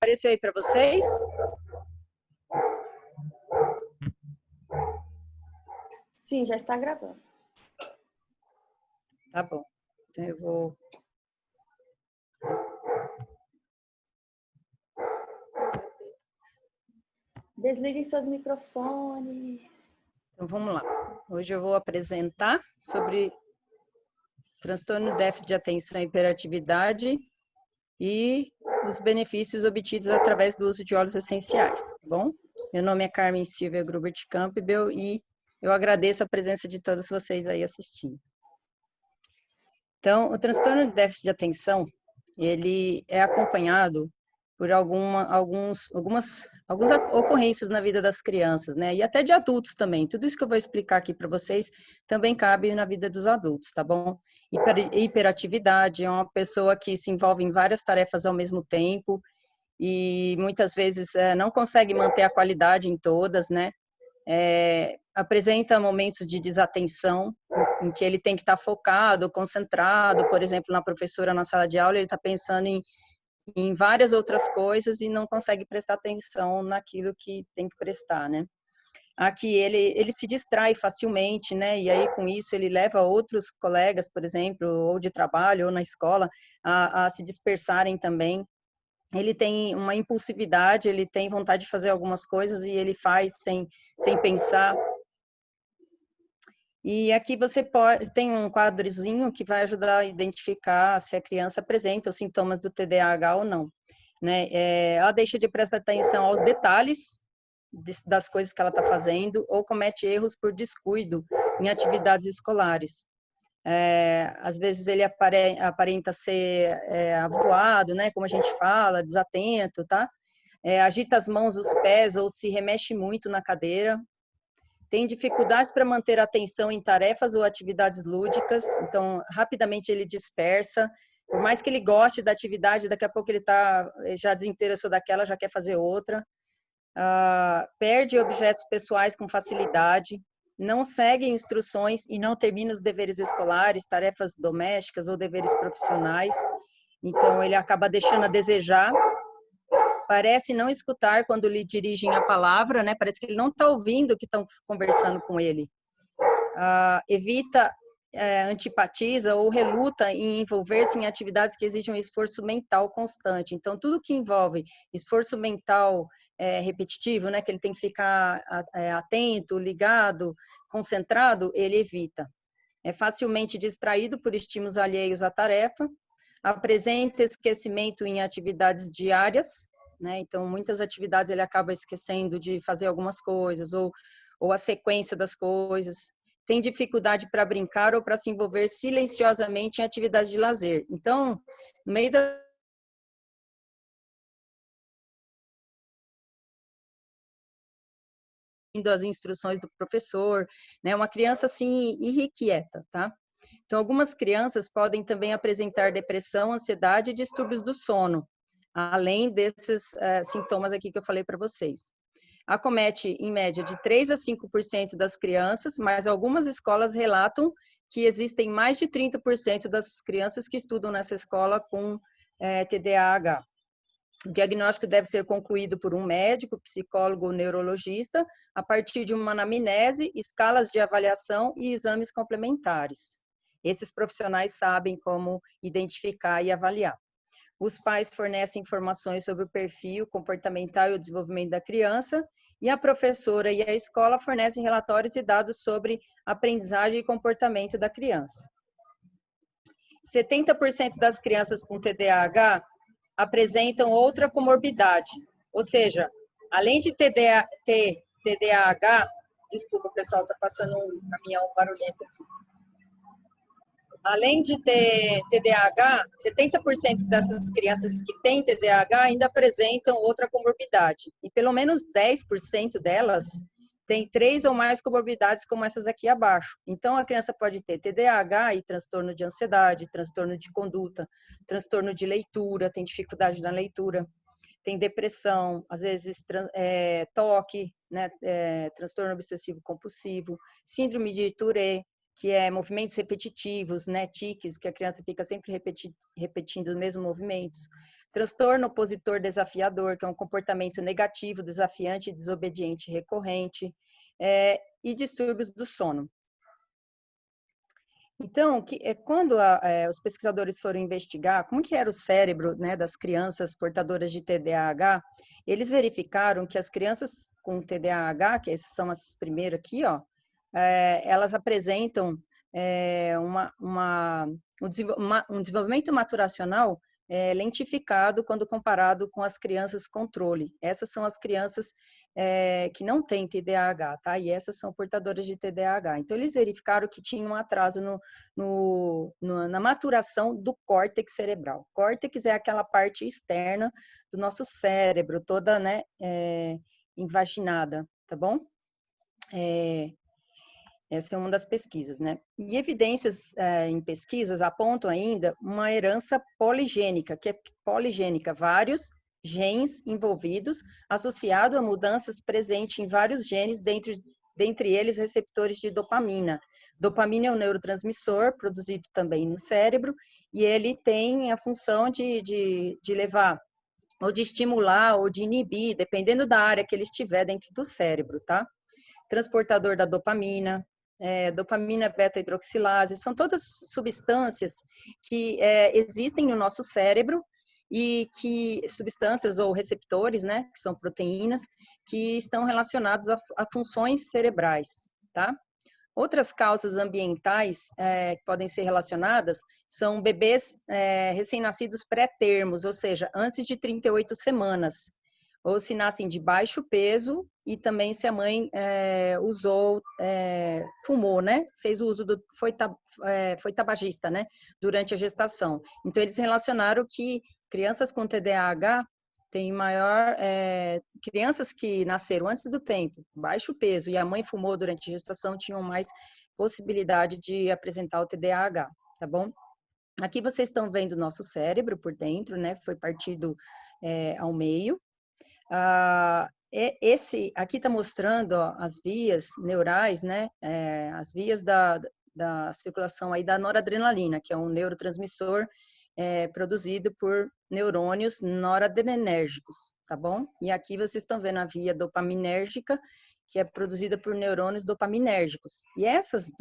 Apareceu aí para vocês? Sim, já está gravando. Tá bom. Então eu vou... Desliguem seus microfones. Então vamos lá. Hoje eu vou apresentar sobre transtorno de déficit de atenção e hiperatividade e os benefícios obtidos através do uso de óleos essenciais, tá bom? Meu nome é Carmen Silvia Grubert Campbell e eu agradeço a presença de todos vocês aí assistindo. Então, o transtorno de déficit de atenção, ele é acompanhado por algumas ocorrências na vida das crianças, né? E até de adultos também. Tudo isso que eu vou explicar aqui para vocês também cabe na vida dos adultos, tá bom? Hiperatividade é uma pessoa que se envolve em várias tarefas ao mesmo tempo e muitas vezes não consegue manter a qualidade em todas, né? Apresenta momentos de desatenção, em que ele tem que estar focado, concentrado, por exemplo, na professora na sala de aula, ele está pensando em várias outras coisas e não consegue prestar atenção naquilo que tem que prestar, né? Aqui ele se distrai facilmente, né? E aí com isso ele leva outros colegas, por exemplo, ou de trabalho ou na escola, a se dispersarem também. Ele tem uma impulsividade, ele tem vontade de fazer algumas coisas e ele faz sem pensar. E aqui você tem um quadrozinho que vai ajudar a identificar se a criança apresenta os sintomas do TDAH ou não, né? Ela deixa de prestar atenção aos detalhes das coisas que ela está fazendo ou comete erros por descuido em atividades escolares. Às vezes ele aparenta ser avoado, né? Como a gente fala, desatento, tá? Agita as mãos, os pés ou se remexe muito na cadeira. Tem dificuldades para manter a atenção em tarefas ou atividades lúdicas, então rapidamente ele dispersa. Por mais que ele goste da atividade, daqui a pouco ele já desinteressou daquela, já quer fazer outra. Perde objetos pessoais com facilidade, não segue instruções e não termina os deveres escolares, tarefas domésticas ou deveres profissionais. Então ele acaba deixando a desejar. Parece não escutar quando lhe dirigem a palavra, né? Parece que ele não está ouvindo que estão conversando com ele. Evita, antipatiza ou reluta em envolver-se em atividades que exigem um esforço mental constante. Então, tudo que envolve esforço mental repetitivo, né? Que ele tem que ficar atento, ligado, concentrado, ele evita. É facilmente distraído por estímulos alheios à tarefa. Apresenta esquecimento em atividades diárias, né? Então, muitas atividades ele acaba esquecendo de fazer algumas coisas, ou a sequência das coisas. Tem dificuldade para brincar ou para se envolver silenciosamente em atividades de lazer. Então, no meio das instruções do professor, né? Uma criança, assim, irrequieta, tá? Então, algumas crianças podem também apresentar depressão, ansiedade e distúrbios do sono, além desses sintomas aqui que eu falei para vocês. Acomete, em média, de 3 a 5% das crianças, mas algumas escolas relatam que existem mais de 30% das crianças que estudam nessa escola com TDAH. O diagnóstico deve ser concluído por um médico, psicólogo ou neurologista, a partir de uma anamnese, escalas de avaliação e exames complementares. Esses profissionais sabem como identificar e avaliar. Os pais fornecem informações sobre o perfil comportamental e o desenvolvimento da criança, e a professora e a escola fornecem relatórios e dados sobre aprendizagem e comportamento da criança. 70% das crianças com TDAH apresentam outra comorbidade, ou seja, além de ter TDAH, desculpa pessoal, está passando um caminhão barulhento aqui. Além de ter TDAH, 70% dessas crianças que têm TDAH ainda apresentam outra comorbidade. E pelo menos 10% delas têm 3 ou mais comorbidades como essas aqui abaixo. Então, a criança pode ter TDAH e transtorno de ansiedade, transtorno de conduta, transtorno de leitura, tem dificuldade na leitura, tem depressão, às vezes TOC, né, transtorno obsessivo compulsivo, síndrome de Tourette, que é movimentos repetitivos, né, tiques, que a criança fica sempre repetindo os mesmos movimentos, transtorno opositor desafiador, que é um comportamento negativo, desafiante, desobediente recorrente, e distúrbios do sono. Então, quando os pesquisadores foram investigar como que era o cérebro, né, das crianças portadoras de TDAH, eles verificaram que as crianças com TDAH, que essas são as primeiras aqui, ó, elas apresentam um desenvolvimento maturacional lentificado quando comparado com as crianças controle. Essas são as crianças que não têm TDAH, tá? E essas são portadoras de TDAH. Então, eles verificaram que tinha um atraso na maturação do córtex cerebral. Córtex é aquela parte externa do nosso cérebro, toda, né, invaginada, tá bom? Essa é uma das pesquisas, né? E evidências em pesquisas apontam ainda uma herança poligênica, que é poligênica, vários genes envolvidos, associado a mudanças presentes em vários genes, dentre eles receptores de dopamina. Dopamina é um neurotransmissor produzido também no cérebro, e ele tem a função de levar, ou de estimular, ou de inibir, dependendo da área que ele estiver dentro do cérebro, tá? Transportador da dopamina, dopamina beta-hidroxilase, são todas substâncias que existem no nosso cérebro e que substâncias ou receptores, né, que são proteínas, que estão relacionados a funções cerebrais, tá? Outras causas ambientais que podem ser relacionadas são bebês recém-nascidos pré-termos, ou seja, antes de 38 semanas, ou se nascem de baixo peso e também se a mãe fumou, né? Fez o uso foi tabagista, né? Durante a gestação. Então, eles relacionaram que crianças com TDAH têm maior... crianças que nasceram antes do tempo, baixo peso, e a mãe fumou durante a gestação, tinham mais possibilidade de apresentar o TDAH, tá bom? Aqui vocês estão vendo o nosso cérebro por dentro, né? Foi partido ao meio. Esse aqui está mostrando ó, as vias neurais, né? As vias da circulação aí da noradrenalina, que é um neurotransmissor produzido por neurônios noradrenérgicos, tá bom? E aqui vocês estão vendo a via dopaminérgica, que é produzida por neurônios dopaminérgicos. E esses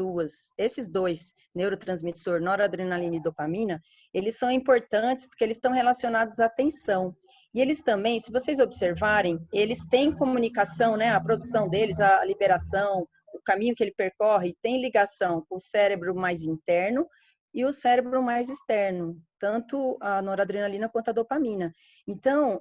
dois neurotransmissores, noradrenalina e dopamina, eles são importantes porque eles estão relacionados à atenção. E eles também, se vocês observarem, eles têm comunicação, né? A produção deles, a liberação, o caminho que ele percorre, tem ligação com o cérebro mais interno e o cérebro mais externo, tanto a noradrenalina quanto a dopamina. Então,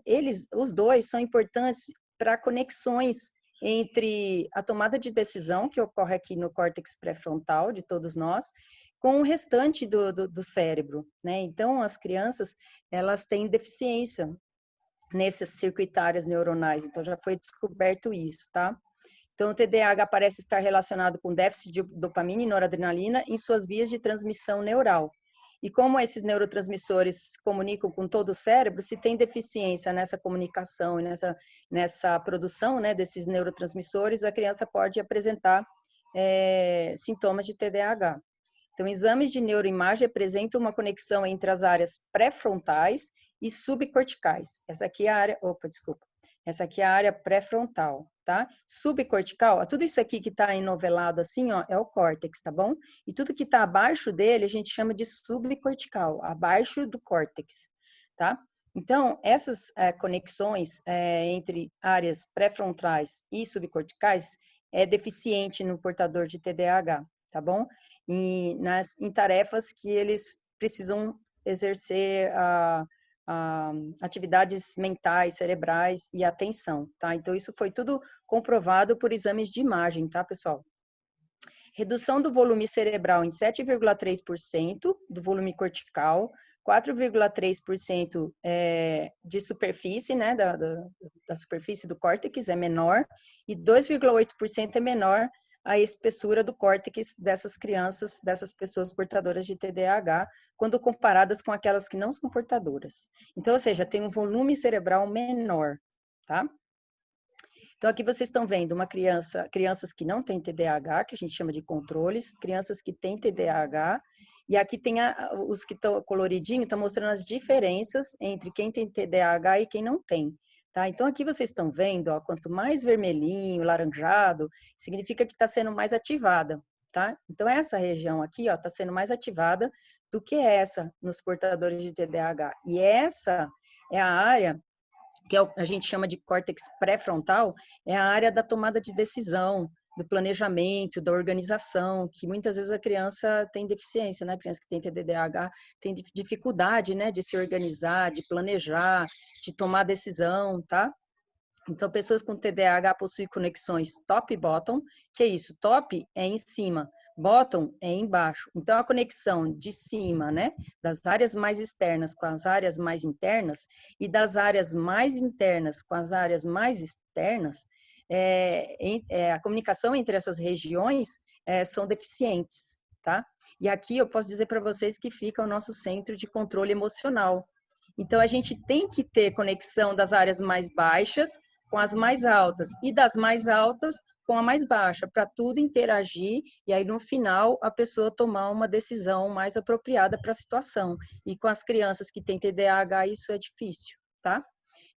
os dois são importantes para conexões entre a tomada de decisão, que ocorre aqui no córtex pré-frontal de todos nós, com o restante do cérebro, né? Então, as crianças, elas têm deficiência nessas circuitárias neuronais, então já foi descoberto isso, tá? Então, o TDAH parece estar relacionado com déficit de dopamina e noradrenalina em suas vias de transmissão neural. E como esses neurotransmissores comunicam com todo o cérebro, se tem deficiência nessa comunicação e nessa produção, né, desses neurotransmissores, a criança pode apresentar sintomas de TDAH. Então, exames de neuroimagem apresentam uma conexão entre as áreas pré-frontais e subcorticais. Essa aqui é a área, essa aqui é a área pré-frontal, tá? Subcortical, tudo isso aqui que está enovelado assim, ó, é o córtex, tá bom? E tudo que está abaixo dele a gente chama de subcortical, abaixo do córtex, tá? Então, essas conexões entre áreas pré-frontais e subcorticais é deficiente no portador de TDAH, tá bom? Em tarefas que eles precisam exercer atividades mentais, cerebrais e atenção, tá? Então, isso foi tudo comprovado por exames de imagem, tá, pessoal? Redução do volume cerebral em 7,3% do volume cortical, 4,3% de superfície, né, da superfície do córtex é menor, e 2,8% é menor a espessura do córtex dessas crianças, dessas pessoas portadoras de TDAH, quando comparadas com aquelas que não são portadoras. Então, ou seja, tem um volume cerebral menor, tá? Então, aqui vocês estão vendo crianças que não têm TDAH, que a gente chama de controles, crianças que têm TDAH E aqui tem os que estão coloridinho, estão mostrando as diferenças entre quem tem TDAH e quem não tem. Tá? Então, aqui vocês estão vendo, ó, quanto mais vermelhinho, laranjado, significa que está sendo mais ativada. Tá? Então, essa região aqui está sendo mais ativada do que essa nos portadores de TDAH. E essa é a área que a gente chama de córtex pré-frontal, é a área da tomada de decisão, do planejamento, da organização, que muitas vezes a criança tem deficiência, né? A criança que tem TDAH tem dificuldade, né, de se organizar, de planejar, de tomar decisão, tá? Então, pessoas com TDAH possuem conexões top e bottom, que é isso, top é em cima, bottom é embaixo. Então, a conexão de cima, né, das áreas mais externas com as áreas mais internas e das áreas mais internas com as áreas mais externas, a comunicação entre essas regiões são deficientes, tá? E aqui eu posso dizer para vocês que fica o nosso centro de controle emocional. Então, a gente tem que ter conexão das áreas mais baixas com as mais altas e das mais altas com a mais baixa, para tudo interagir e aí no final a pessoa tomar uma decisão mais apropriada para a situação. E com as crianças que têm TDAH isso é difícil, tá?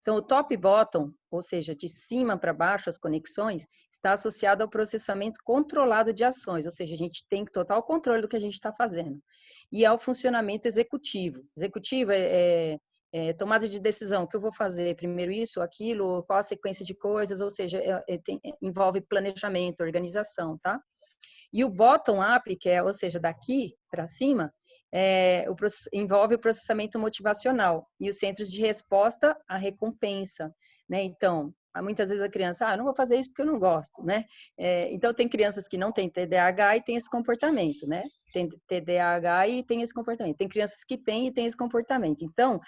Então, o top e bottom, ou seja, de cima para baixo as conexões, está associado ao processamento controlado de ações, ou seja, a gente tem total controle do que a gente está fazendo. E ao funcionamento executivo. Executivo tomada de decisão, o que eu vou fazer, primeiro isso, aquilo, qual a sequência de coisas, ou seja, envolve planejamento, organização, tá? E o bottom-up, que é, ou seja, daqui para cima, envolve o processamento motivacional e os centros de resposta à recompensa, né? Então, muitas vezes a criança, não vou fazer isso porque eu não gosto, né? Então, tem crianças que não têm TDAH e têm esse comportamento, né? Tem TDAH e tem esse comportamento. Tem crianças que têm e têm esse comportamento. Então,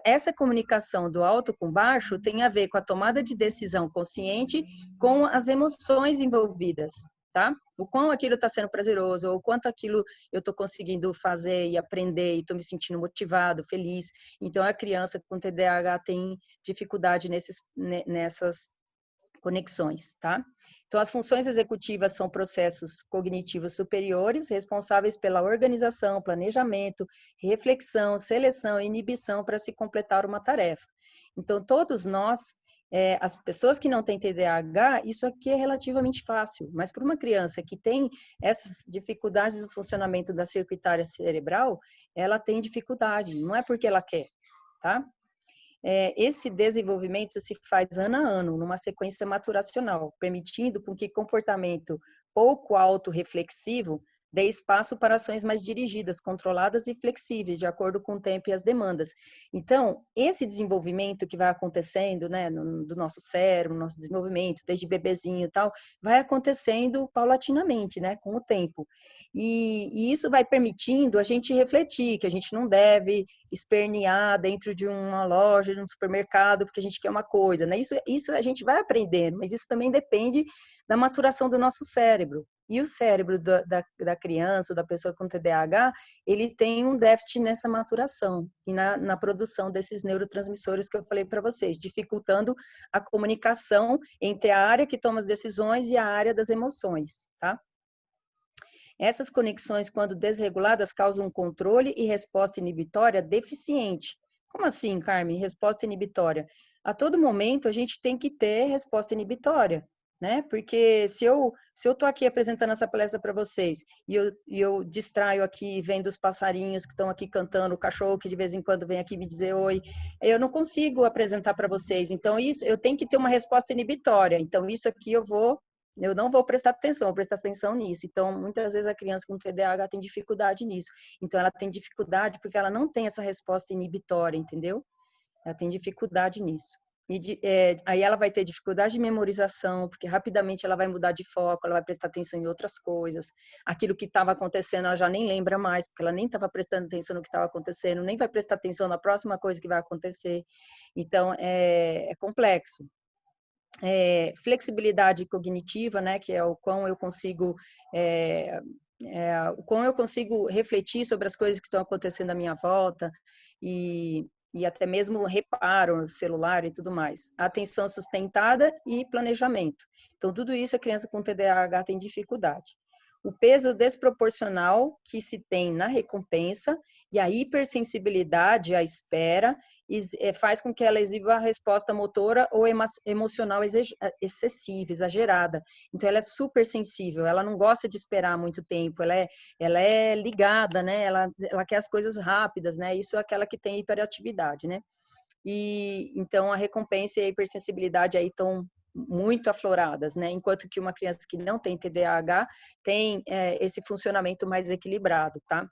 essa comunicação do alto com baixo tem a ver com a tomada de decisão consciente com as emoções envolvidas, tá? O quão aquilo está sendo prazeroso, ou o quanto aquilo eu estou conseguindo fazer e aprender e estou me sentindo motivado, feliz. Então, a criança com TDAH tem dificuldade nessas conexões, tá? Então, as funções executivas são processos cognitivos superiores, responsáveis pela organização, planejamento, reflexão, seleção e inibição para se completar uma tarefa. Então, todos nós, as pessoas que não têm TDAH, isso aqui é relativamente fácil, mas para uma criança que tem essas dificuldades do funcionamento da circuitária cerebral, ela tem dificuldade, não é porque ela quer, tá? Esse desenvolvimento se faz ano a ano, numa sequência maturacional, permitindo com que comportamento pouco autorreflexivo dê espaço para ações mais dirigidas, controladas e flexíveis, de acordo com o tempo e as demandas. Então, esse desenvolvimento que vai acontecendo, né, do nosso cérebro, nosso desenvolvimento, desde bebezinho e tal, vai acontecendo paulatinamente, né, com o tempo. E isso vai permitindo a gente refletir que a gente não deve espernear dentro de uma loja, de um supermercado, porque a gente quer uma coisa, né? Isso a gente vai aprendendo, mas isso também depende da maturação do nosso cérebro. E o cérebro da criança, da pessoa com TDAH, ele tem um déficit nessa maturação e na produção desses neurotransmissores que eu falei para vocês, dificultando a comunicação entre a área que toma as decisões e a área das emoções, tá? Essas conexões, quando desreguladas, causam um controle e resposta inibitória deficiente. Como assim, Carmen? Resposta inibitória? A todo momento a gente tem que ter resposta inibitória, né? Porque se eu tô aqui apresentando essa palestra para vocês e eu distraio aqui vendo os passarinhos que estão aqui cantando, o cachorro que de vez em quando vem aqui me dizer oi, eu não consigo apresentar para vocês. Então isso eu tenho que ter uma resposta inibitória. Então isso aqui eu não vou prestar atenção, vou prestar atenção nisso. Então, muitas vezes a criança com TDAH tem dificuldade nisso. Então, ela tem dificuldade porque ela não tem essa resposta inibitória, entendeu? Ela tem dificuldade nisso. Aí ela vai ter dificuldade de memorização, porque rapidamente ela vai mudar de foco, ela vai prestar atenção em outras coisas. Aquilo que estava acontecendo, ela já nem lembra mais, porque ela nem estava prestando atenção no que estava acontecendo, nem vai prestar atenção na próxima coisa que vai acontecer. Então, é complexo. Flexibilidade cognitiva, né, que é o quão eu consigo refletir sobre as coisas que estão acontecendo à minha volta e até mesmo reparo no celular e tudo mais. Atenção sustentada e planejamento. Então, tudo isso a criança com TDAH tem dificuldade. o peso desproporcional que se tem na recompensa e a hipersensibilidade à espera faz com que ela exiba a resposta motora ou emocional excessiva, exagerada. Então, ela é super sensível, ela não gosta de esperar muito tempo, ela é ligada, né? Ela quer as coisas rápidas, né? Isso é aquela que tem hiperatividade, né? E então a recompensa e a hipersensibilidade aí estão muito afloradas, né? Enquanto que uma criança que não tem TDAH tem esse funcionamento mais equilibrado, tá?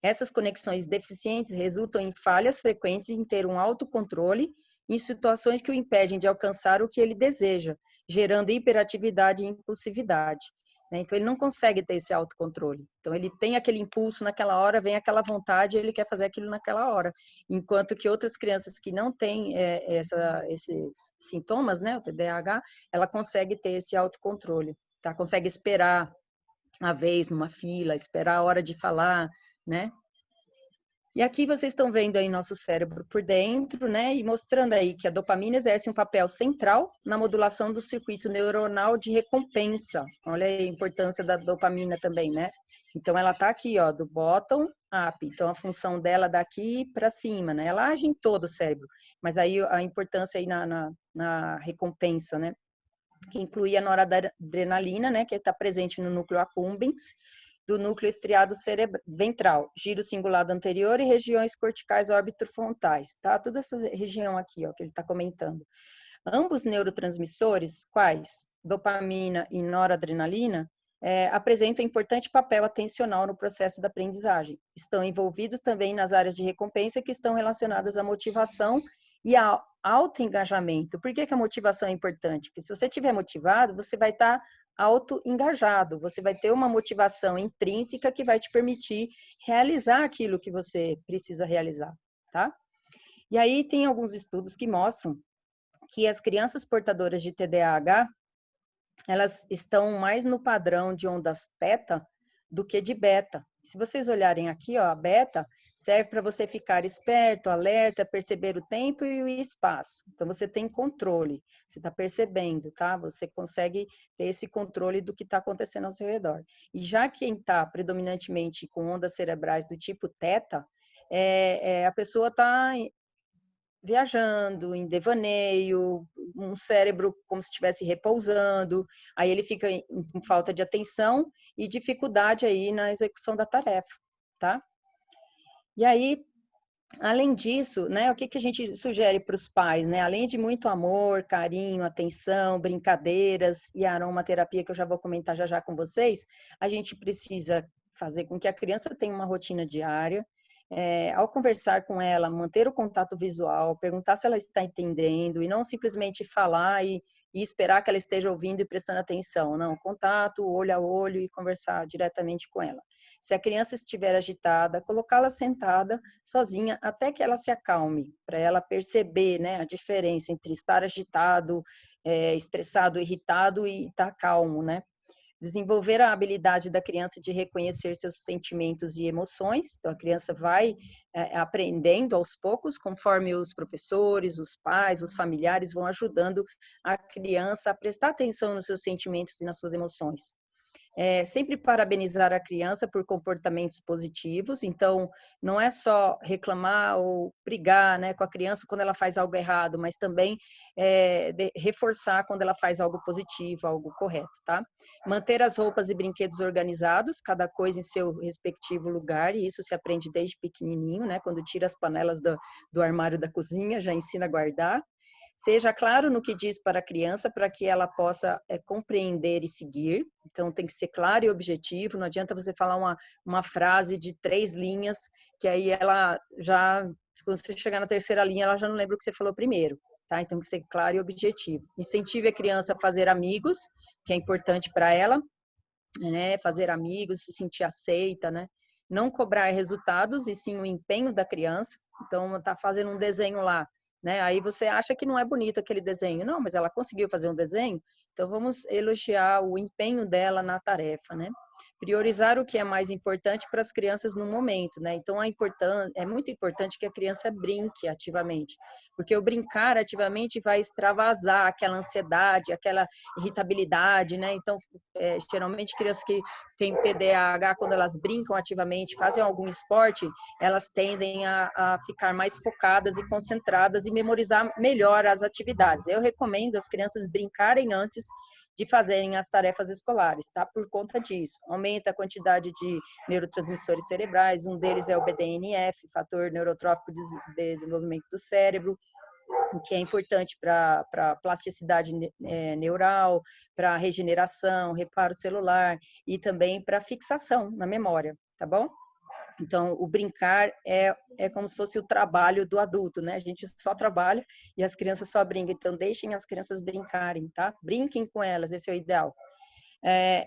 Essas conexões deficientes resultam em falhas frequentes em ter um autocontrole em situações que o impedem de alcançar o que ele deseja, gerando hiperatividade e impulsividade. Então, ele não consegue ter esse autocontrole. Então, ele tem aquele impulso naquela hora, vem aquela vontade, ele quer fazer aquilo naquela hora. Enquanto que outras crianças que não têm esses sintomas, né, o TDAH, ela consegue ter esse autocontrole, tá? Consegue esperar a vez numa fila, esperar a hora de falar, né? E aqui vocês estão vendo aí nosso cérebro por dentro, né? E mostrando aí que a dopamina exerce um papel central na modulação do circuito neuronal de recompensa. Olha aí a importância da dopamina também, né? Então, ela tá aqui, ó, do bottom up. Então, a função dela daqui para cima, né? Ela age em todo o cérebro. Mas aí a importância aí na recompensa, né? Que inclui a noradrenalina, né? Que está presente no núcleo accumbens, do núcleo estriado ventral, giro cingulado anterior e regiões corticais orbitofrontais, tá? Toda essa região aqui, ó, que ele está comentando. Ambos neurotransmissores, quais? Dopamina e noradrenalina, apresentam importante papel atencional no processo da aprendizagem. Estão envolvidos também nas áreas de recompensa que estão relacionadas à motivação e ao autoengajamento. Por que a motivação é importante? Porque se você estiver motivado, você vai estar auto-engajado, você vai ter uma motivação intrínseca que vai te permitir realizar aquilo que você precisa realizar, tá? E aí tem alguns estudos que mostram que as crianças portadoras de TDAH, elas estão mais no padrão de ondas teta do que de beta. Se vocês olharem aqui, ó, a beta serve para você ficar esperto, alerta, perceber o tempo e o espaço. Então, você tem controle, você está percebendo, tá? Você consegue ter esse controle do que está acontecendo ao seu redor. E já quem está predominantemente com ondas cerebrais do tipo teta, a pessoa está viajando, em devaneio, um cérebro como se estivesse repousando, aí ele fica com falta de atenção e dificuldade aí na execução da tarefa, tá? E aí, além disso, né, o que a gente sugere para os pais, né? Além de muito amor, carinho, atenção, brincadeiras e aromaterapia, que eu já vou comentar já com vocês, a gente precisa fazer com que a criança tenha uma rotina diária, ao conversar com ela, manter o contato visual, perguntar se ela está entendendo e não simplesmente falar e esperar que ela esteja ouvindo e prestando atenção. Não, contato, olho a olho e conversar diretamente com ela. Se a criança estiver agitada, colocá-la sentada sozinha até que ela se acalme, para ela perceber, né, a diferença entre estar agitado, estressado, irritado e estar calmo, né? Desenvolver a habilidade da criança de reconhecer seus sentimentos e emoções. Então, a criança vai aprendendo aos poucos, conforme os professores, os pais, os familiares vão ajudando a criança a prestar atenção nos seus sentimentos e nas suas emoções. Sempre parabenizar a criança por comportamentos positivos, então não é só reclamar ou brigar, né, com a criança quando ela faz algo errado, mas também reforçar quando ela faz algo positivo, algo correto, tá? Manter as roupas e brinquedos organizados, cada coisa em seu respectivo lugar, e isso se aprende desde pequenininho, né, quando tira as panelas do armário da cozinha, já ensina a guardar. Seja claro no que diz para a criança, para que ela possa compreender e seguir. Então, tem que ser claro e objetivo. Não adianta você falar uma frase de 3 linhas, que aí ela já, quando você chegar na terceira linha, ela já não lembra o que você falou primeiro. Tá? Então, tem que ser claro e objetivo. Incentive a criança a fazer amigos, que é importante para ela, né? Fazer amigos, se sentir aceita, né? Não cobrar resultados, e sim o empenho da criança. Então, tá fazendo um desenho lá, né? Aí você acha que não é bonito aquele desenho. Não, mas ela conseguiu fazer um desenho, então vamos elogiar o empenho dela na tarefa, né? priorizar o que é mais importante para as crianças no momento, né? Então, é muito importante que a criança brinque ativamente, porque o brincar ativamente vai extravasar aquela ansiedade, aquela irritabilidade, né? Então, geralmente, crianças que têm TDAH, quando elas brincam ativamente, fazem algum esporte, elas tendem a ficar mais focadas e concentradas e memorizar melhor as atividades. Eu recomendo as crianças brincarem antes de fazerem as tarefas escolares, tá? Por conta disso. Aumenta a quantidade de neurotransmissores cerebrais, um deles é o BDNF, fator neurotrófico de desenvolvimento do cérebro, que é importante para a plasticidade neural, para regeneração, reparo celular e também para fixação na memória, tá bom? Então, o brincar é como se fosse o trabalho do adulto, né? A gente só trabalha e as crianças só brincam. Então, deixem as crianças brincarem, tá? Brinquem com elas, esse é o ideal.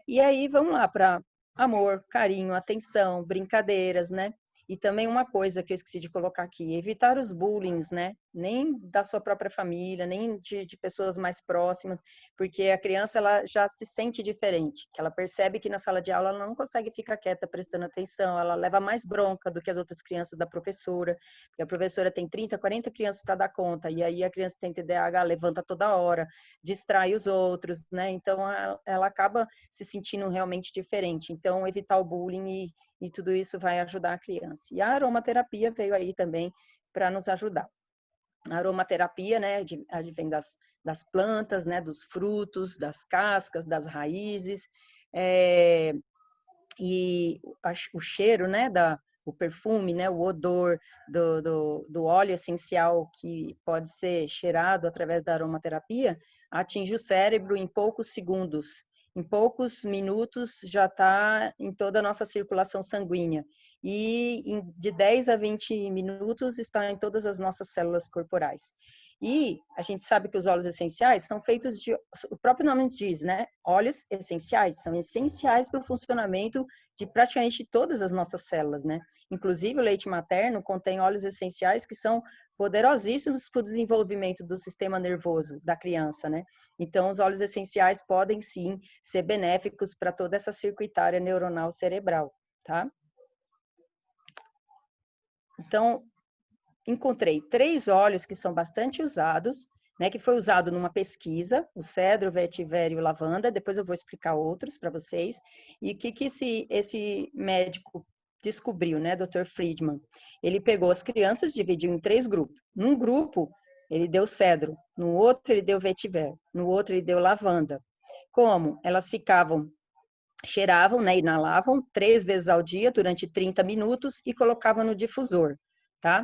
E aí, vamos lá para amor, carinho, atenção, brincadeiras, né? E também uma coisa que eu esqueci de colocar aqui, evitar os bullying, né? Nem da sua própria família, nem de pessoas mais próximas, porque a criança ela já se sente diferente, que ela percebe que na sala de aula ela não consegue ficar quieta prestando atenção, ela leva mais bronca do que as outras crianças da professora, porque a professora tem 30, 40 crianças para dar conta, e aí a criança tem TDAH, levanta toda hora, distrai os outros, né? Então ela acaba se sentindo realmente diferente. Então, evitar o bullying e tudo isso vai ajudar a criança. E a aromaterapia veio aí também para nos ajudar. A aromaterapia, né, advém das plantas, né, dos frutos, das cascas, das raízes, e o cheiro, né, o perfume, né, o odor do óleo essencial que pode ser cheirado através da aromaterapia, atinge o cérebro em poucos segundos. Em poucos minutos já está em toda a nossa circulação sanguínea. E de 10 a 20 minutos está em todas as nossas células corporais. E a gente sabe que os óleos essenciais são feitos de, o próprio nome diz, né? Óleos essenciais, são essenciais para o funcionamento de praticamente todas as nossas células, né? Inclusive o leite materno contém óleos essenciais que são poderosíssimos para o desenvolvimento do sistema nervoso da criança, né? Então os óleos essenciais podem sim ser benéficos para toda essa circuitária neuronal cerebral, tá? Então, encontrei 3 óleos que são bastante usados, né, que foi usado numa pesquisa, o cedro, o vetiver e o lavanda, depois eu vou explicar outros para vocês, e o que esse médico descobriu, né, Dr. Friedman? Ele pegou as crianças, dividiu em 3 grupos. Num grupo, ele deu cedro, no outro ele deu vetiver, no outro ele deu lavanda. Como? Elas cheiravam, né, inalavam 3 vezes ao dia durante 30 minutos e colocavam no difusor, tá?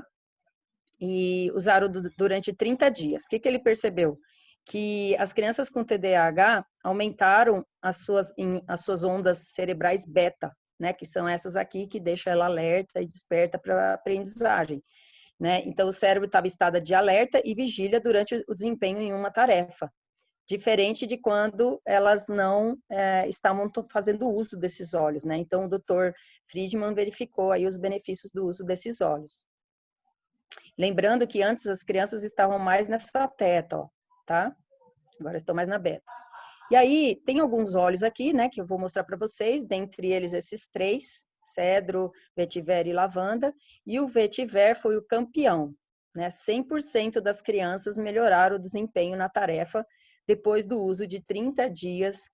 E usaram durante 30 dias. O que ele percebeu? Que as crianças com TDAH aumentaram as suas ondas cerebrais beta, né? Que são essas aqui que deixam ela alerta e desperta para a aprendizagem, né? Então, o cérebro estava em estado de alerta e vigília durante o desempenho em uma tarefa, diferente de quando elas não estavam fazendo uso desses óleos, né? Então, o Dr. Friedman verificou aí os benefícios do uso desses óleos. Lembrando que antes as crianças estavam mais nessa teta, ó, tá? Agora estão mais na beta. E aí, tem alguns óleos aqui, né, que eu vou mostrar para vocês, dentre eles esses 3, cedro, vetiver e lavanda, e o vetiver foi o campeão, né? 100% das crianças melhoraram o desempenho na tarefa depois do uso de 30 dias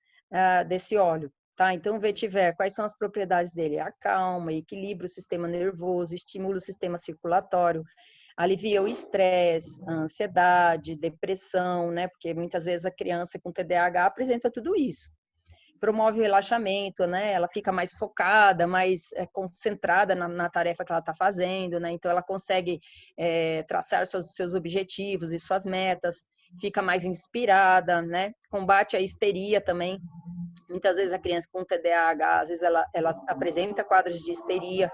desse óleo. Tá, então o vetiver, quais são as propriedades dele? Acalma, equilibra o sistema nervoso, estimula o sistema circulatório, alivia o estresse, a ansiedade, depressão, né? Porque muitas vezes a criança com TDAH apresenta tudo isso. Promove o relaxamento, né? Ela fica mais focada, mais concentrada na tarefa que ela está fazendo, né? Então ela consegue traçar seus objetivos e suas metas, fica mais inspirada, né? Combate a histeria também. Muitas vezes a criança com TDAH, às vezes ela apresenta quadros de histeria,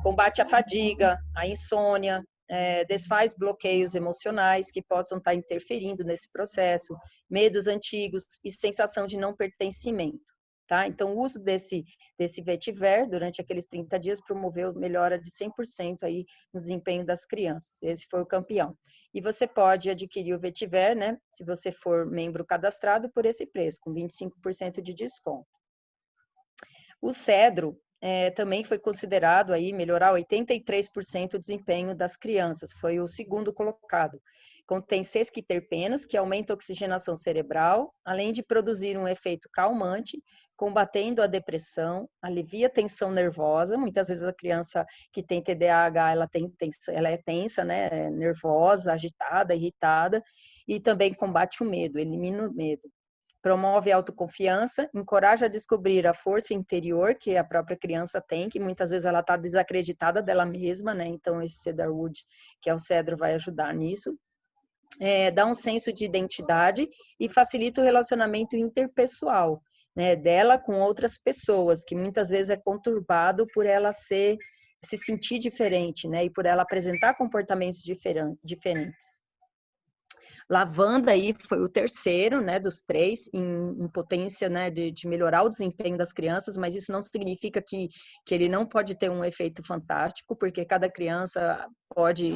combate a fadiga, a insônia, desfaz bloqueios emocionais que possam estar interferindo nesse processo, medos antigos e sensação de não pertencimento, tá? Então, o uso desse vetiver durante aqueles 30 dias promoveu melhora de 100% aí no desempenho das crianças. Esse foi o campeão. E você pode adquirir o vetiver, né, se você for membro cadastrado, por esse preço, com 25% de desconto. O cedro também foi considerado aí melhorar 83% o desempenho das crianças, foi o segundo colocado. Contém sesquiterpenos, que aumentam a oxigenação cerebral, além de produzir um efeito calmante, combatendo a depressão, alivia a tensão nervosa. Muitas vezes a criança que tem TDAH, ela é tensa, né, nervosa, agitada, irritada, e também combate o medo, elimina o medo. Promove a autoconfiança, encoraja a descobrir a força interior que a própria criança tem, que muitas vezes ela está desacreditada dela mesma, né? Então esse cedarwood, que é o cedro, vai ajudar nisso. Dá um senso de identidade e facilita o relacionamento interpessoal, né, dela com outras pessoas, que muitas vezes é conturbado por ela se sentir diferente, né, e por ela apresentar comportamentos diferentes. Lavanda aí foi o terceiro, né, dos três em potência, né, de melhorar o desempenho das crianças, mas isso não significa que ele não pode ter um efeito fantástico, porque cada criança pode,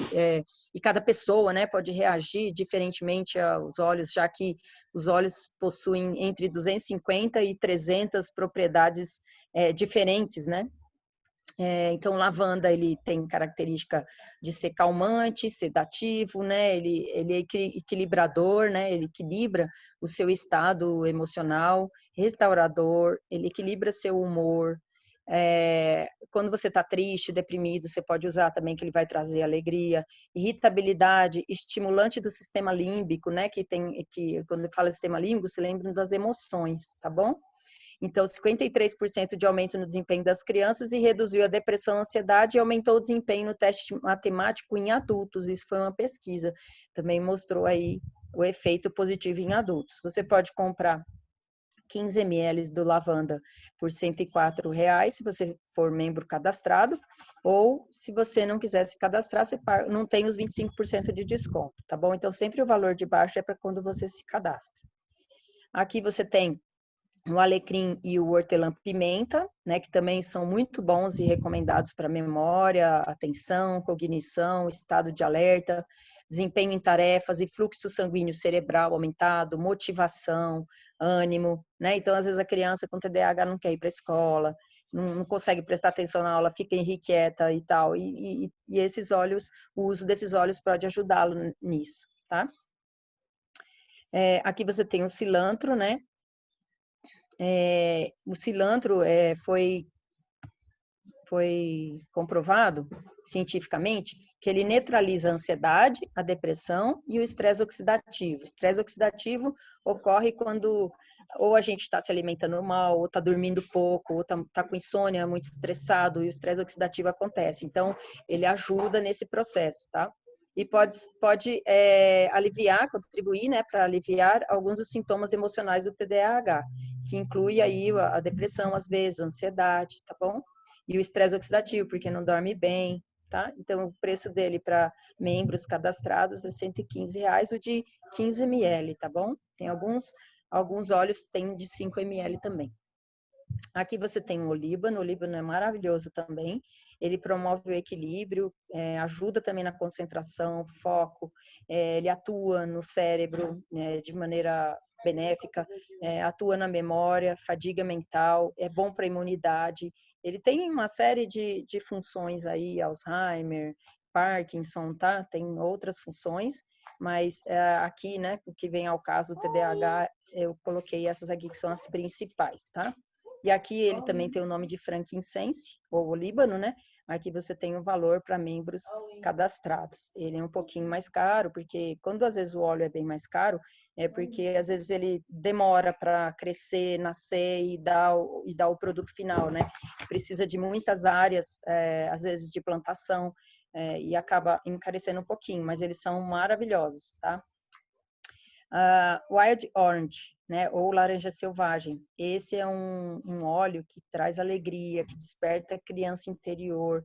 e cada pessoa, né, pode reagir diferentemente aos óleos, já que os óleos possuem entre 250 e 300 propriedades diferentes, né? Então, lavanda, ele tem característica de ser calmante, sedativo, né? Ele é equilibrador, né? Ele equilibra o seu estado emocional, restaurador, ele equilibra seu humor. Quando você está triste, deprimido, você pode usar também, que ele vai trazer alegria, irritabilidade, estimulante do sistema límbico, né? Que quando fala sistema límbico, se lembra das emoções, tá bom? Então, 53% de aumento no desempenho das crianças e reduziu a depressão, a ansiedade e aumentou o desempenho no teste matemático em adultos. Isso foi uma pesquisa. Também mostrou aí o efeito positivo em adultos. Você pode comprar 15 ml do lavanda por R$ 104, se você for membro cadastrado, ou se você não quiser se cadastrar, você não tem os 25% de desconto, tá bom? Então, sempre o valor de baixo é para quando você se cadastra. Aqui você tem o alecrim e o hortelã-pimenta, né, que também são muito bons e recomendados para memória, atenção, cognição, estado de alerta, desempenho em tarefas e fluxo sanguíneo cerebral aumentado, motivação, ânimo, né? Então, às vezes a criança com TDAH não quer ir para a escola, não consegue prestar atenção na aula, fica irrequieta e tal. E esses óleos, o uso desses óleos pode ajudá-lo nisso, tá? Aqui você tem o cilantro, né? O cilantro foi comprovado cientificamente que ele neutraliza a ansiedade, a depressão e o estresse oxidativo. O estresse oxidativo ocorre quando ou a gente está se alimentando mal, ou está dormindo pouco, ou está com insônia, muito estressado, e o estresse oxidativo acontece. Então, ele ajuda nesse processo, tá? E pode aliviar, contribuir, né, para aliviar alguns dos sintomas emocionais do TDAH, que inclui aí a depressão, às vezes, a ansiedade, tá bom? E o estresse oxidativo, porque não dorme bem, tá? Então, o preço dele para membros cadastrados é R$ 115, o de 15 ml, tá bom? Tem alguns óleos tem de 5 ml também. Aqui você tem o olíbano é maravilhoso também. Ele promove o equilíbrio, ajuda também na concentração, foco, ele atua no cérebro de maneira benéfica, atua na memória, fadiga mental, é bom para a imunidade. Ele tem uma série de funções aí, Alzheimer, Parkinson, tá? Tem outras funções, mas aqui, né, o que vem ao caso, o TDAH, eu coloquei essas aqui que são as principais, tá? E aqui ele também tem o nome de frankincense, ou olíbano, né? Aqui você tem o valor para membros cadastrados. Ele é um pouquinho mais caro, porque quando às vezes o óleo é bem mais caro, é porque às vezes ele demora para crescer, nascer e dar o produto final, né? Precisa de muitas áreas, às vezes de plantação, e acaba encarecendo um pouquinho, mas eles são maravilhosos, tá? Wild Orange, né, ou laranja selvagem. Esse é um óleo que traz alegria, que desperta a criança interior,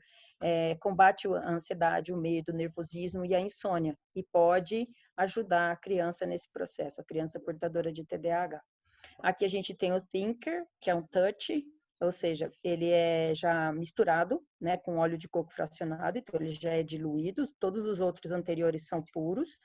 combate a ansiedade, o medo, o nervosismo e a insônia, e pode ajudar a criança nesse processo, a criança portadora de TDAH. Aqui a gente tem o Thinker, que é um touch, ou seja, ele é já misturado, né, com óleo de coco fracionado, então ele já é diluído, todos os outros anteriores são puros,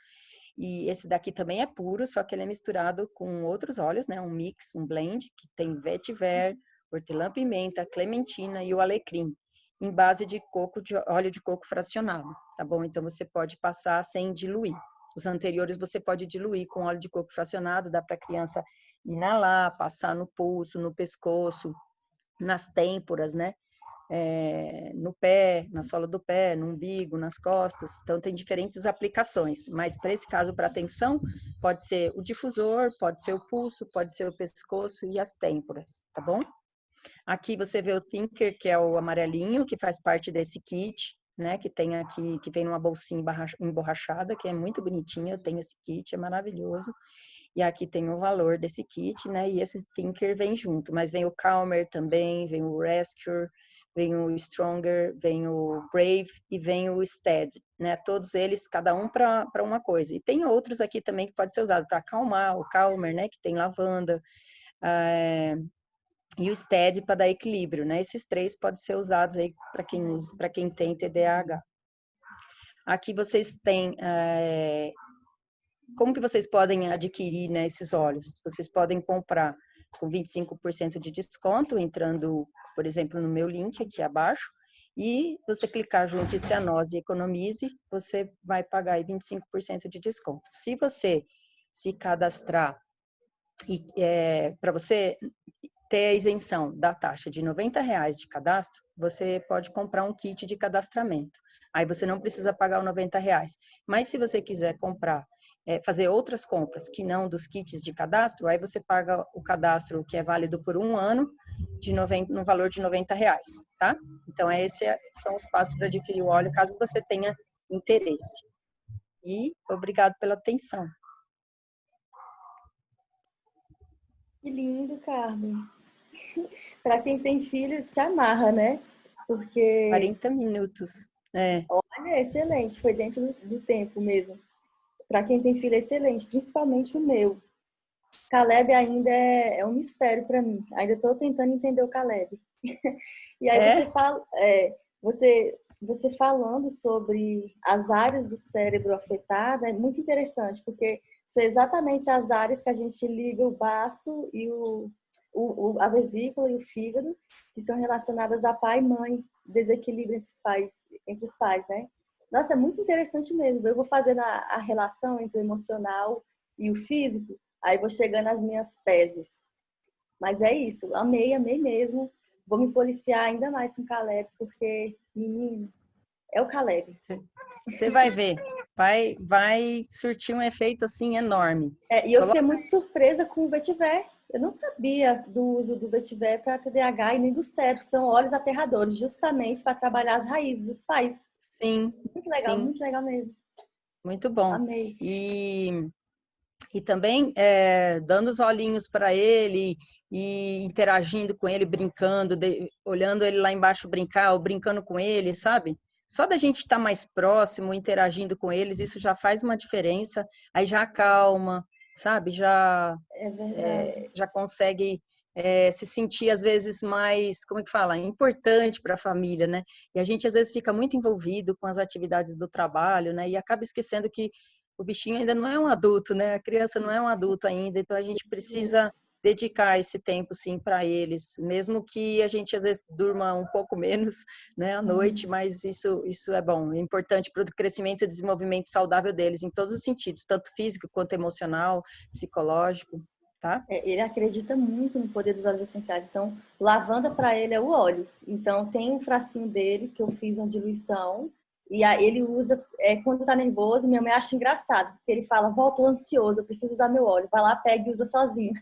e esse daqui também é puro, só que ele é misturado com outros óleos, né? Um mix, um blend, que tem vetiver, hortelã-pimenta, clementina e o alecrim, em base de coco, de óleo de coco fracionado, tá bom? Então, você pode passar sem diluir. Os anteriores você pode diluir com óleo de coco fracionado, dá para a criança inalar, passar no pulso, no pescoço, nas têmporas, né? No pé, na sola do pé, no umbigo, nas costas. Então, tem diferentes aplicações. Mas, para esse caso, para atenção, pode ser o difusor, pode ser o pulso, pode ser o pescoço e as têmporas, tá bom? Aqui você vê o Thinker, que é o amarelinho, que faz parte desse kit, né? Que tem aqui, que vem numa bolsinha emborrachada, que é muito bonitinha. Eu tenho esse kit, é maravilhoso. E aqui tem o valor desse kit, né? E esse Thinker vem junto, mas vem o Calmer também, vem o Rescue, vem o Stronger, vem o Brave e vem o Stead, né? Todos eles, cada um para uma coisa. E tem outros aqui também que pode ser usado para acalmar, o Calmer, né? Que tem lavanda, e o Stead para dar equilíbrio, né? Esses três podem ser usados aí para quem usa, para quem tem TDAH. Aqui vocês têm como que vocês podem adquirir, né, esses óleos? Vocês podem comprar com 25% de desconto, entrando, por exemplo, no meu link aqui abaixo, e você clicar junto em Cianose e Economize, você vai pagar aí 25% de desconto. Se você se cadastrar, para você ter a isenção da taxa de R$ 90 de cadastro, você pode comprar um kit de cadastramento. Aí você não precisa pagar os R$ 90. Mas se você quiser comprar, fazer outras compras que não dos kits de cadastro, aí você paga o cadastro que é válido por um ano no valor de R$ 90, tá? Então, esses são os passos para adquirir o óleo, caso você tenha interesse. E obrigado pela atenção. Que lindo, Carmen. Para quem tem filho, se amarra, né? Porque, 40 minutos. olha, excelente, foi dentro do tempo mesmo. Para quem tem filho, é excelente, principalmente o meu. Caleb ainda é um mistério para mim. Ainda estou tentando entender o Caleb. E aí você fala, você falando sobre as áreas do cérebro afetadas é muito interessante, porque são exatamente as áreas que a gente liga o baço e a vesícula e o fígado, que são relacionadas a pai e mãe, desequilíbrio entre os pais, né? Nossa, é muito interessante mesmo. Eu vou fazendo a relação entre o emocional e o físico, aí vou chegando às minhas teses. Mas é isso, amei, amei mesmo. Vou me policiar ainda mais com o Caleb, porque, menino, é o Caleb. Você vai ver, vai surtir um efeito assim enorme. E eu fiquei muito surpresa com o vetiver. Eu não sabia do uso do vetiver para TDAH e nem do cérebro. São óleos aterradores, justamente para trabalhar as raízes dos pais. Sim, Muito legal mesmo. Muito bom. Amei. E também dando os olhinhos para ele e interagindo com ele, brincando, olhando ele lá embaixo brincar, ou brincando com ele, sabe? Só da gente estar mais próximo, interagindo com eles, isso já faz uma diferença. Aí já acalma, sabe? É verdade. Já consegue se sentir, às vezes, mais, como é que fala? Importante para a família, né? E a gente, às vezes, fica muito envolvido com as atividades do trabalho, né? E acaba esquecendo que o bichinho ainda não é um adulto, né? A criança não é um adulto ainda, então a gente precisa dedicar esse tempo, sim, para eles, mesmo que a gente, às vezes, durma um pouco menos, né, à noite, mas isso é bom, é importante para o crescimento e desenvolvimento saudável deles, em todos os sentidos, tanto físico quanto emocional, psicológico, tá? Ele acredita muito no poder dos óleos essenciais. Então, lavanda para ele é o óleo. Então, tem um frasquinho dele que eu fiz uma diluição. E aí ele usa quando tá nervoso. Minha mãe acha engraçado, porque ele fala: Vó, tô ansioso, eu preciso usar meu óleo. Vai lá, pega e usa sozinho.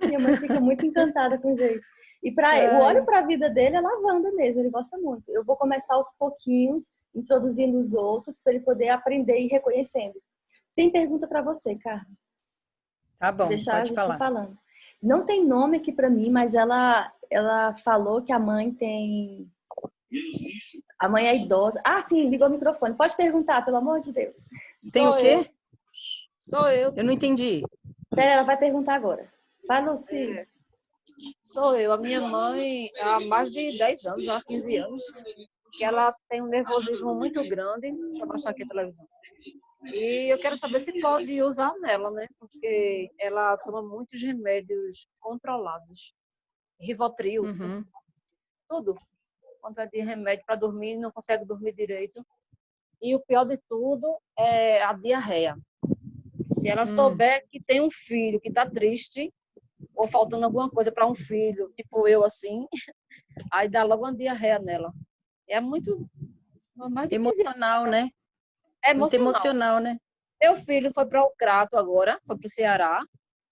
Minha mãe fica muito encantada com o jeito. E o óleo para a vida dele é lavanda mesmo, ele gosta muito. Eu vou começar aos pouquinhos, introduzindo os outros, para ele poder aprender e ir reconhecendo. Tem pergunta para você, Carla. Tá Se bom, deixar, a pode gente vai falar. falando. Não tem nome aqui para mim, mas ela falou que a mãe tem... A mãe é idosa. Ah, sim, ligou o microfone. Pode perguntar, pelo amor de Deus. Tem o quê? Sou eu. Eu não entendi. Pera, ela vai perguntar agora. Vai, Luci. Sou eu. A minha mãe, há mais de 10 anos, há 15 anos, que ela tem um nervosismo muito grande. Deixa eu baixar aqui a televisão. E eu quero saber se pode usar nela, né? Porque ela toma muitos remédios controlados. Rivotril, Uhum. tudo. Quando é de remédio para dormir, não consegue dormir direito. E o pior de tudo é a diarreia. Se ela souber que tem um filho que está triste, ou faltando alguma coisa para um filho, tipo eu assim, aí dá logo uma diarreia nela. É muito, mais de 15 anos. Emocional, né? É Muito emocional. emocional, né? Meu filho foi para o Crato agora, foi para o Ceará,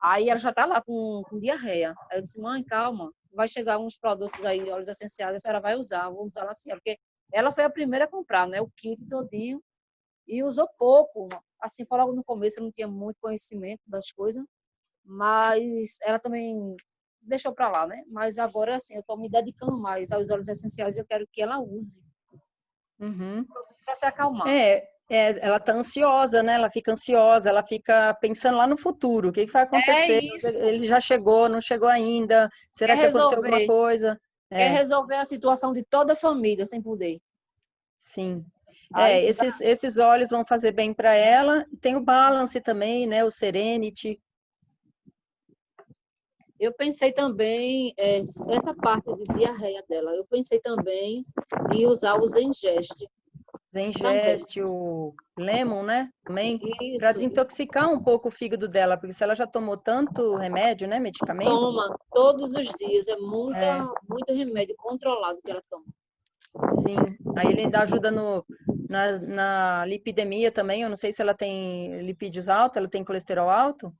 aí ela já está lá com diarreia. Aí eu disse, mãe, calma, vai chegar uns produtos aí, óleos essenciais, a senhora vai usar, vou usar lá assim, porque ela foi a primeira a comprar, né, o kit todinho, e usou pouco. Assim, foi logo no começo, eu não tinha muito conhecimento das coisas, mas ela também deixou para lá, né? Mas agora, assim, eu estou me dedicando mais aos óleos essenciais e eu quero que ela use Uhum. para se acalmar. Ela tá ansiosa, né? Ela fica ansiosa, ela fica pensando lá no futuro. O que que vai É acontecer? isso. Ele já chegou, não chegou ainda? Quer Será que aconteceu alguma resolver, coisa? quer É, resolver a situação de toda a família sem poder. sim. Aí Esses óleos vão fazer bem para ela. Tem o Balance também, né? O Serenity. eu pensei também, essa parte de diarreia dela, eu pensei também em usar o Zengest também. Zengeste, o Lemon, né? Também. Para Isso, desintoxicar um pouco o fígado dela, porque se ela já tomou tanto remédio, né? Medicamento. toma todos os dias, é É, muito remédio controlado que ela toma. sim. Aí ele ainda ajuda na lipidemia também. Eu não sei se ela tem lipídios altos, ela tem colesterol alto.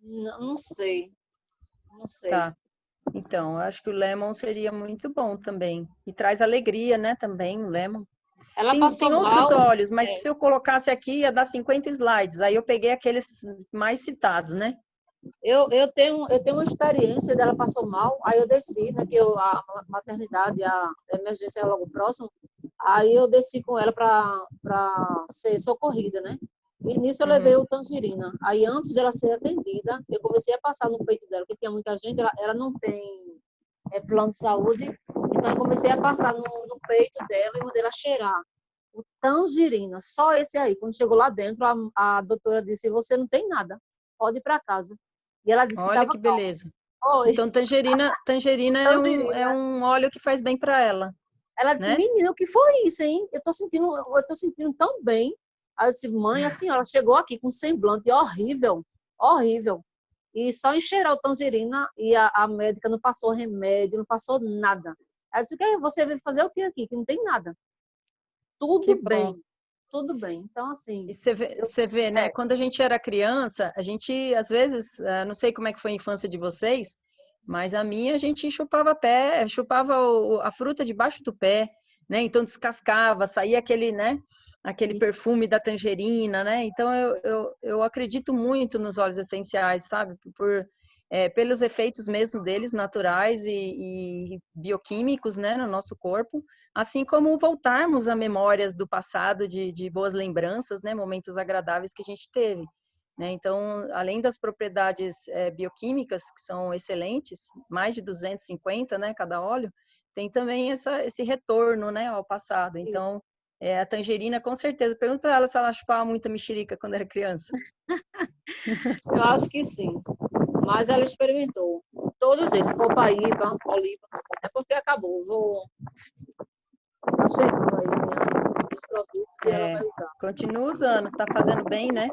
Não, não sei, não sei. Tá. Então, eu acho que o lemon seria muito bom também. E traz alegria, né? Também, o lemon. Ela Tem passou outros mal, óleos, mas que se eu colocasse aqui ia dar 50 slides. Aí eu peguei aqueles mais citados, né? eu tenho uma experiência dela passou mal, aí eu desci, né, que a maternidade, a emergência é logo próximo, aí eu desci com ela para ser socorrida, né? E nisso eu levei Uhum. o tangerina. Aí antes dela ser atendida, eu comecei a passar no peito dela, porque tinha muita gente, ela não tem plano de saúde, então eu comecei a passar no peito dela e mandei ela cheirar. O tangerina, só esse aí. Quando chegou lá dentro, a doutora disse, você não tem nada, pode ir para casa. E ela disse que Olha estava que calma. beleza. Oi, Então, tangerina é tangerina. um óleo que faz bem para ela, Ela disse, né? menina, o que foi isso, hein? Eu tô sentindo tão bem. Aí eu disse, mãe, a senhora chegou aqui com um semblante horrível, horrível. E só em cheirar o tangerina e a médica não passou remédio, não passou nada. Aí eu disse, você veio fazer o que aqui? Que não tem nada. Que Tudo bom. bem, tudo bem. Então, E assim, eu, você vê, né? Quando a gente era criança, a gente, às vezes, não sei como é que foi a infância de vocês, mas a minha, a gente chupava pé, chupava a fruta debaixo do pé, né? Então descascava, saía aquele, né? Aquele perfume da tangerina, né? Então eu acredito muito nos óleos essenciais, sabe? Pelos efeitos mesmo deles, naturais e bioquímicos, né? No nosso corpo. Assim como voltarmos a memórias do passado, de boas lembranças, né, momentos agradáveis que a gente teve. Né? Então, além das propriedades bioquímicas, que são excelentes, mais de 250, né, cada óleo, tem também esse retorno, né, ao passado. isso. Então, a tangerina, com certeza. Pergunta para ela se ela chupava muita mexerica quando era criança. Eu acho que sim. Mas ela experimentou. Todos eles, Copaíba, Oliva. É porque acabou. Tá chegando aí os produtos e ela É, vai usar. continua usando, está fazendo bem, né?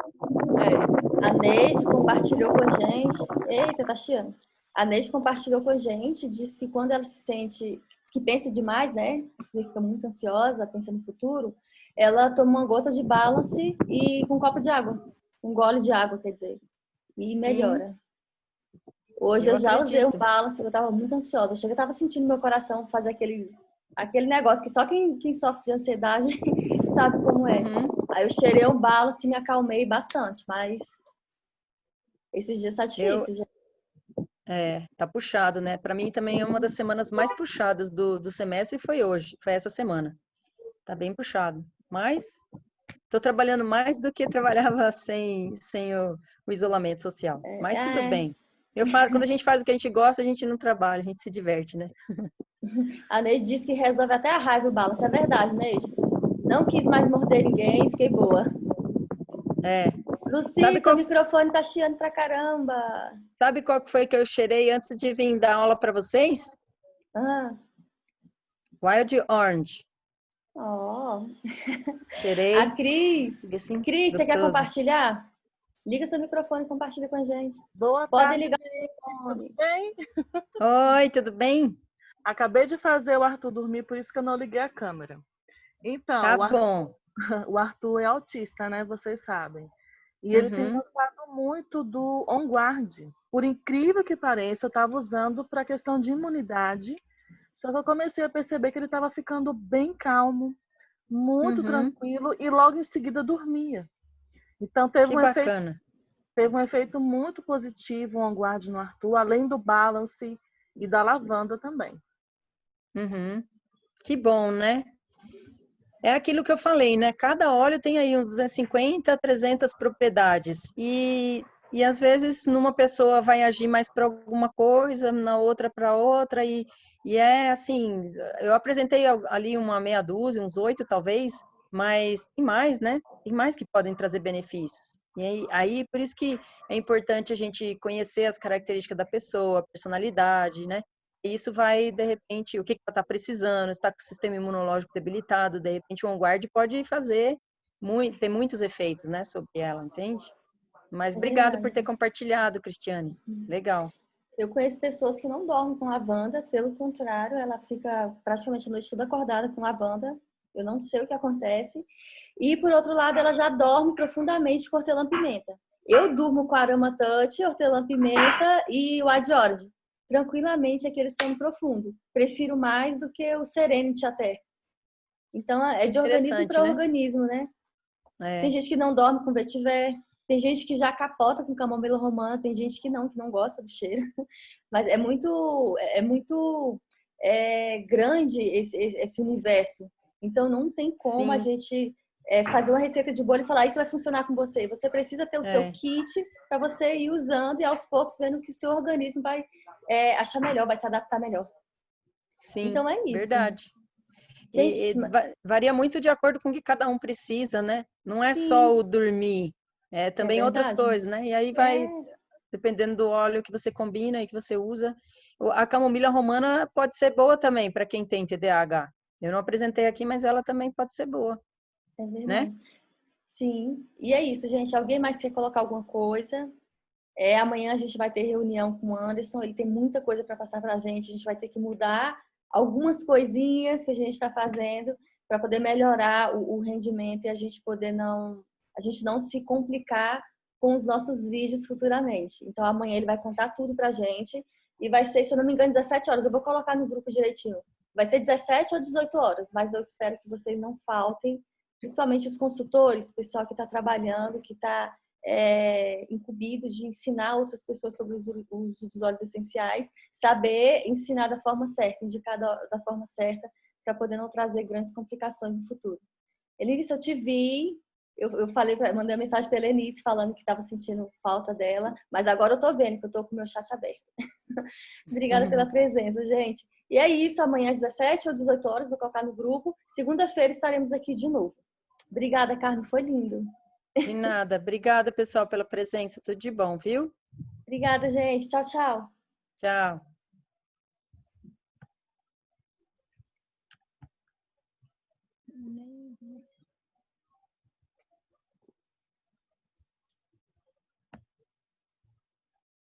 É, A Neide compartilhou com a gente. Eita, tá chiando. A Neide compartilhou com a gente, disse que quando ela se sente, que pensa demais, né? Que fica muito ansiosa, pensa no futuro, ela toma uma gota de balance e com um copo de água. Um gole de água, quer dizer. E Sim, melhora. Hoje eu eu já usei o acredito. balance, eu tava muito ansiosa. Chega, eu tava sentindo meu coração fazer aquele negócio que só quem sofre de ansiedade sabe como é. Uhum. Aí eu cheirei o balance e me acalmei bastante, mas esses dias tá Eu, difícil, já. tá puxado, né? Para mim também é uma das semanas mais puxadas do semestre foi hoje, foi essa semana. Tá bem puxado. Mas estou trabalhando mais do que trabalhava sem o isolamento social. Mas tudo É, bem. Quando a gente faz o que a gente gosta, a gente não trabalha, a gente se diverte, né? a Neide disse que resolve até a raiva o balance. É verdade, Neide. Não quis mais morder ninguém, fiquei boa. É, Lucy, seu microfone tá chiando pra caramba. Sabe qual que foi que eu cheirei antes de vir dar aula para vocês? Ah, Wild Orange. ó. Cheirei. A Cris. Assim, Cris, você quer gostoso. compartilhar? Liga seu microfone e compartilha com a gente. Boa Pode tarde, ligar gente. o Tudo microfone. bem? Oi, tudo bem? Acabei de fazer o Arthur dormir, por isso que eu não liguei a câmera. Então, Tá bom. o Arthur é autista, né? Vocês sabem. E ele tem Uhum, gostado muito do On Guard. Por incrível que pareça, eu estava usando para a questão de imunidade. Só que eu comecei a perceber que ele estava ficando bem calmo, muito uhum. tranquilo e logo em seguida dormia. Então Que bacana. teve um efeito muito positivo o On Guard no Arthur, além do balance e da lavanda também. Uhum. Que bom, né? É aquilo que eu falei, né? Cada óleo tem aí uns 250, 300 propriedades. E às vezes numa pessoa vai agir mais para alguma coisa, na outra para outra. E é assim, eu apresentei ali uma meia dúzia, uns 8 talvez, mas tem mais, né? Tem mais que podem trazer benefícios. E aí por isso que é importante a gente conhecer as características da pessoa, a personalidade, né? E isso vai, de repente, o que ela está precisando, está com o sistema imunológico debilitado, de repente o OnGuard pode fazer, tem muitos efeitos, né, sobre ela, entende? Mas É obrigado por verdade. ter compartilhado, Cristiane. Legal. Eu conheço pessoas que não dormem com lavanda, pelo contrário, ela fica praticamente a noite toda acordada com lavanda. Eu não sei o que acontece. E, por outro lado, ela já dorme profundamente com hortelã-pimenta. Eu durmo com aroma touch, hortelã-pimenta e o adjorge. Tranquilamente, aquele sono profundo. Prefiro mais do que o Serenity até. Então, é de organismo Interessante, para né? organismo, né? Tem É, gente que não dorme com vetiver, tem gente que já capota com camomila romana, tem gente que não gosta do cheiro. Mas é muito grande esse universo. Então não tem como a sim, gente fazer uma receita de bolo e falar isso vai funcionar com você. Você precisa ter o seu é, kit para você ir usando e aos poucos vendo que o seu organismo vai achar melhor, vai se adaptar melhor. sim, Então é isso. verdade. E Gente, varia muito de acordo com o que cada um precisa, né? Não é só sim, o dormir, é é também outras verdade. coisas, né? E aí vai É, dependendo do óleo que você combina e que você usa. A camomila romana pode ser boa também para quem tem TDAH. Eu não apresentei aqui, mas ela também pode ser boa, é né? verdade. Sim. E é isso, gente. Alguém mais quer colocar alguma coisa? Amanhã a gente vai ter reunião com o Anderson, ele tem muita coisa para passar para a gente vai ter que mudar algumas coisinhas que a gente está fazendo para poder melhorar o rendimento e a gente não se complicar com os nossos vídeos futuramente. Então amanhã ele vai contar tudo para a gente e vai ser, se eu não me engano, 17 horas. Eu vou colocar no grupo direitinho. Vai ser 17 ou 18 horas, mas eu espero que vocês não faltem, principalmente os consultores, o pessoal que está trabalhando, que está incumbido de ensinar outras pessoas sobre o uso dos óleos essenciais, saber ensinar da forma certa, indicar da forma certa, para poder não trazer grandes complicações no futuro. Elinice, eu te vi, eu mandei uma mensagem para a Elenice falando que estava sentindo falta dela, mas agora eu estou vendo que eu estou com o meu chat aberto. Obrigada pela presença, gente. E é isso, amanhã às 17 ou 18 horas, vou colocar no grupo. Segunda-feira estaremos aqui de novo. Obrigada, Carmen, foi lindo. De nada. Obrigada, pessoal, pela presença. Tudo de bom, viu? Obrigada, gente. Tchau, tchau. Tchau.